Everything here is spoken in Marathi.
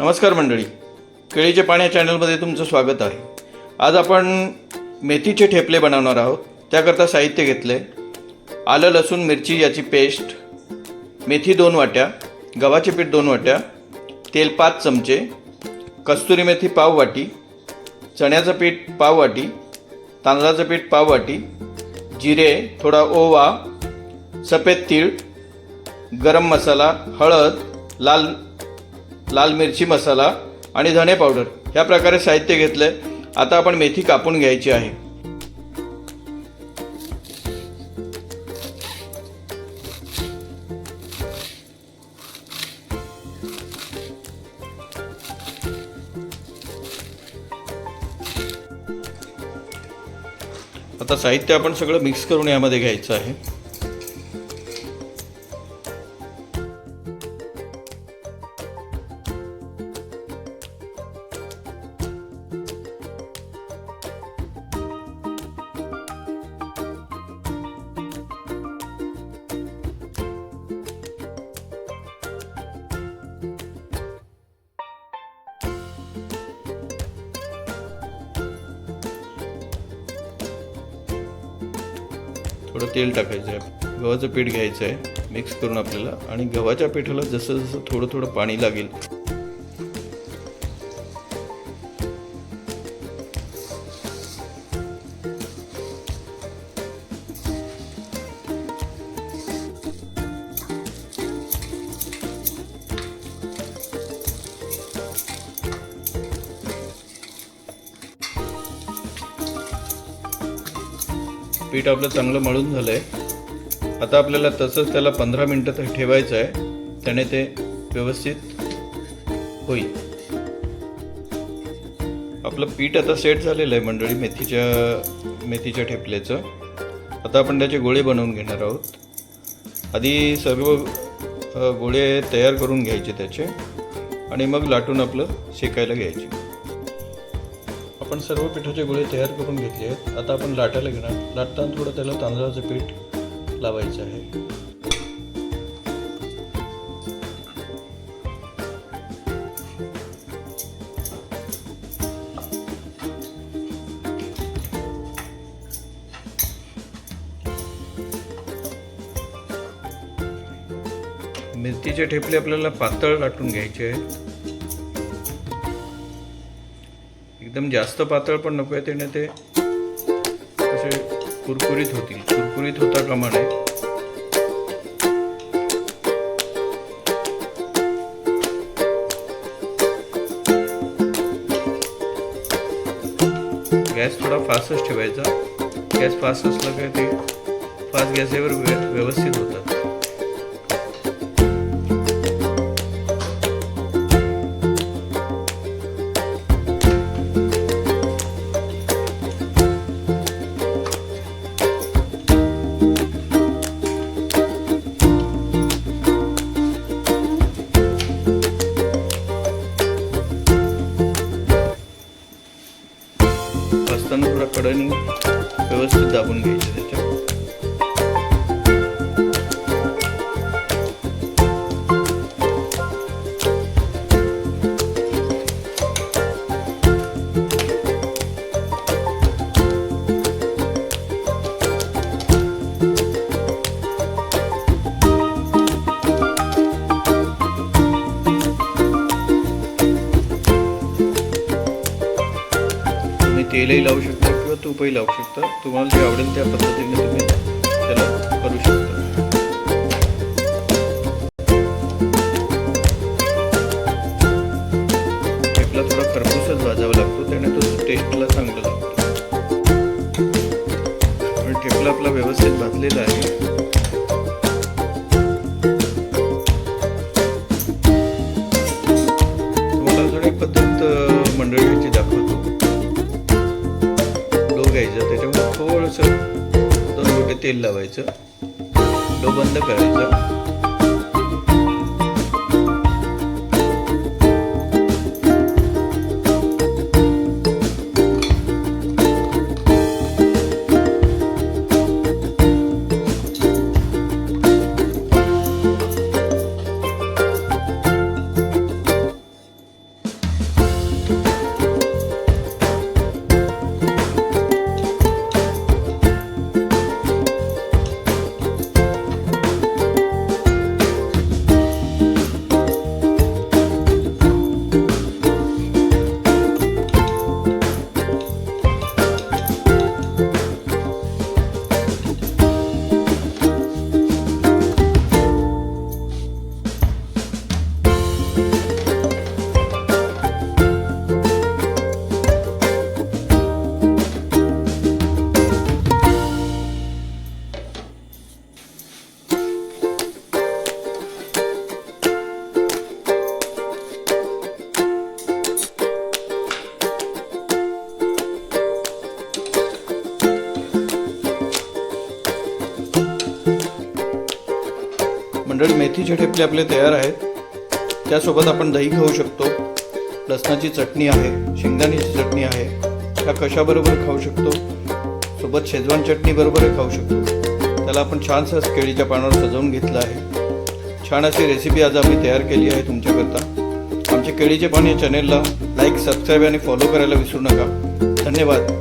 नमस्कार मंडळी, केळीचे पाणी या चॅनलमध्ये तुमचं स्वागत आहे। आज आपण मेथीचे ठेपले बनवणार आहोत। त्याकरता साहित्य घेतले: आलं लसूण मिरची याची पेस्ट, मेथी 2 वाट्या, गव्हाचे पीठ 2 वाट्या, तेल 5 चमचे, कस्तुरी मेथी पाव वाटी, चण्याचं पीठ पाव वाटी, तांदळाचं पीठ पाव वाटी, जिरे, थोडा ओवा, सफेद तीळ, गरम मसाला, हळद, लाल मिरची मसाला आणि धणे पावडर ह्या प्रकारे साहित्य घेतले। आता आपण मेथी कापून घ्यायची आहे। आता साहित्य आपण सगळं मिक्स करून यामध्ये घ्यायचं आहे। थोडं तेल टाकायचं आहे, गव्हाचं पीठ घ्यायचं आहे मिक्स करून आपल्याला, आणि गव्हाच्या पिठाला जसं जसं थोडं थोडं पाणी लागेल पीठ आपलं चांगलं मळून झालं आहे। आता आपल्याला तसंच त्याला 15 मिनिटं ठेवायचं आहे, त्याने ते व्यवस्थित होईल। आपलं पीठ आता सेट झालेलं आहे मंडळी मेथीच्या ठेपल्याचं। आता आपण त्याचे गोळे बनवून घेणार आहोत। आधी सर्व गोळे तयार करून घ्यायचे त्याचे, आणि मग लाटून आपलं शेकायला घ्यायचे। आपण सर्व पिठाचे गोळे तयार करून घेतले आहेत। आता आपण लाटायला घेणार। लाटताना थोडं त्याला तांदळाचं पीठ लावायचं आहे। मिरचीचे ठेपले आपल्याला पातळ लाटून घ्यायचे आहेत। एकदम जास्त पातळ पण नको आहे, त्याने ते असे कुरकुरीत होतील। कुरकुरीत होता कामा नये। गॅस थोडा फास्टच ठेवायचा। गॅस फास्ट असला काय ते फास्ट गॅसवर व्यवस्थित होतात। असताना थोडा कढईने व्यवस्थित दाबून घ्यायचं त्याच्या। तेलही लावू शकता किंवा तूपही लावू शकता, तुम्हाला जे आवडेल त्या पद्धतीने तुम्ही त्याला करू शकता। ठेपला थोडा खरपूसच भाजावा लागतो, त्याने तो टेस्टला चांगला लागतो। पण ठेपला आपला व्यवस्थित भाजलेला आहे। तुम्हाला अजून एक पद्धत मंडळीची दाखवतो। घ्यायचं, त्याच्यामध्ये थोडंसं 2 गोटे तेल लावायचं, डो बंद करायचा, मंडळी, मेथीचे ठेपले आपले तयार आहेत. त्यासोबत आपण दही खाऊ शकतो, लसणाची चटणी आहे, शेंगदाण्याची चटणी आहे. ह्या कशाबरोबर खाऊ शकतो? सोबत शेजवान चटणी बरोबरही खाऊ शकतो. त्याला आपण छानसं केळीच्या पानावर सजवून घेतलं आहे. छान अशी रेसिपी आज आम्ही तयार केली आहे तुमच्याकरता. आमचे केळीचे पान या चॅनेलला लाईक, सबस्क्राईब आणि फॉलो करायला विसरू नका. धन्यवाद.